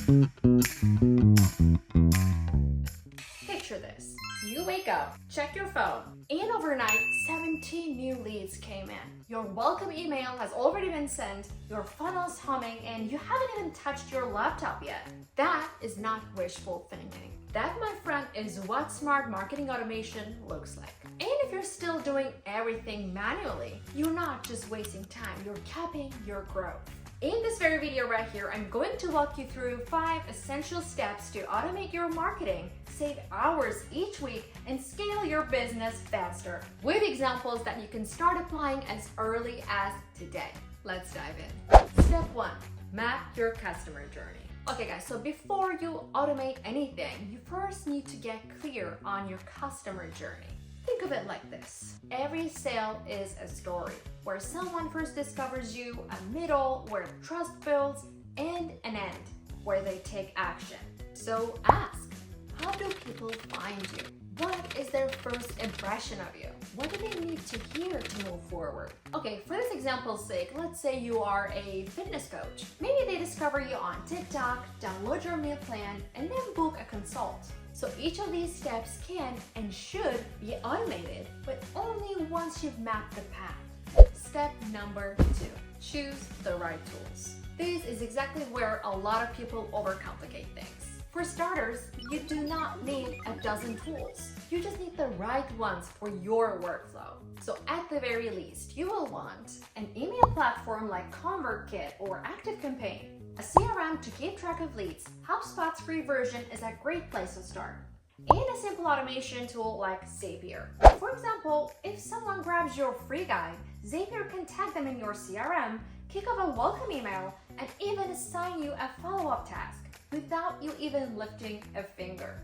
Picture this. You wake up, check your phone, and overnight, 17 new leads came in. Your welcome email has already been sent, your funnel's humming, and you haven't even touched your laptop yet. That is not wishful thinking. That, my friend, is what smart marketing automation looks like. And if you're still doing everything manually, you're not just wasting time, you're capping your growth. In this very video right here, I'm going to walk you through 5 essential steps to automate your marketing, save hours each week, and scale your business faster, with examples that you can start applying as early as today. Let's dive in. Step 1. Map your customer journey. Okay guys, so before you automate anything, you first need to get clear on your customer journey. Think of it like this. Every sale is a story, where someone first discovers you, a middle, where trust builds, and an end, where they take action. So ask, how do people find you? What is their first impression of you? What do they need to hear to move forward? Okay, for this example's sake, let's say you are a fitness coach. Maybe they discover you on TikTok, download your meal plan, and then book a consult. So each of these steps can and should be automated, but only once you've mapped the path. Step number 2, choose the right tools. This is exactly where a lot of people overcomplicate things. For starters, you do not need a dozen tools. You just need the right ones for your workflow. So at the very least, you will want an email platform like ConvertKit or ActiveCampaign, a CRM to keep track of leads. HubSpot's free version is a great place to start, and a simple automation tool like Zapier. For example, if someone grabs your free guide, Zapier can tag them in your CRM, kick off a welcome email, and even assign you a follow-up task without you even lifting a finger.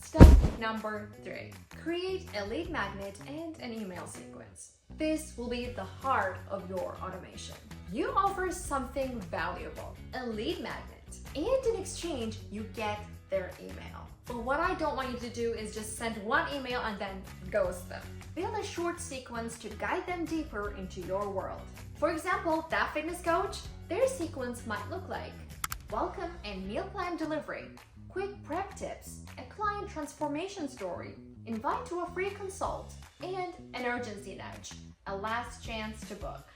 Step number 3. Create a lead magnet and an email sequence. This will be the heart of your automation. You offer something valuable, a lead magnet, and in exchange, you get their email. But what I don't want you to do is just send one email and then ghost them. Build a short sequence to guide them deeper into your world. For example, that fitness coach, their sequence might look like welcome and meal plan delivery, quick prep tips, a client transformation story, invite to a free consult, and an urgency nudge, a last chance to book.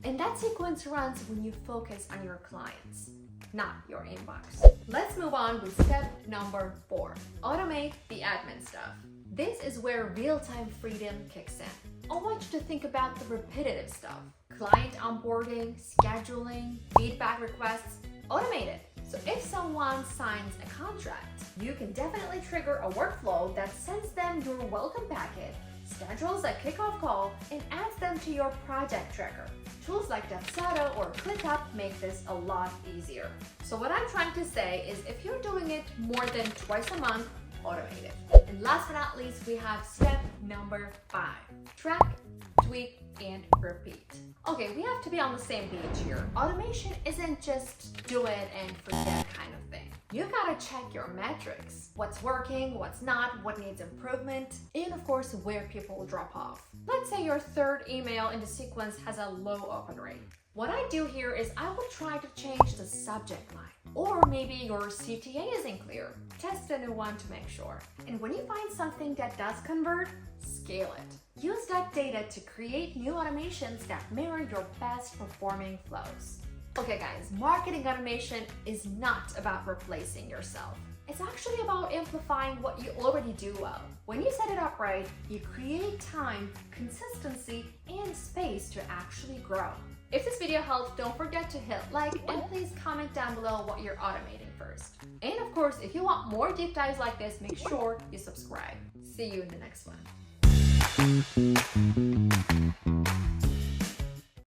And that sequence runs when you focus on your clients, not your inbox. Let's move on with step number 4. Automate the admin stuff. This is where real-time freedom kicks in. I want you to think about the repetitive stuff. Client onboarding, scheduling, feedback requests. Automate it. So if someone signs a contract, you can definitely trigger a workflow that sends them your welcome packet, schedules a kickoff call, and adds them to your project tracker. Tools like Dapsado or ClickUp make this a lot easier. So what I'm trying to say is if you're doing it more than twice a month, automate it. And last but not least, we have step number 5. Track, tweak, and repeat. Okay, we have to be on the same page here. Automation isn't just do it and forget kind of thing. You gotta check your metrics. What's working, what's not, what needs improvement, and of course, where people will drop off. Let's say your third email in the sequence has a low open rate. What I do here is I will try to change the subject line. Or maybe your CTA isn't clear. Test a new one to make sure. And when you find something that does convert, scale it. Use that data to create new automations that mirror your best performing flows. Okay guys, marketing automation is not about replacing yourself. It's actually about amplifying what you already do well. When you set it up right, you create time, consistency, and space to actually grow. If this video helped, don't forget to hit like and please comment down below what you're automating first. And of course, if you want more deep dives like this, make sure you subscribe. See you in the next one.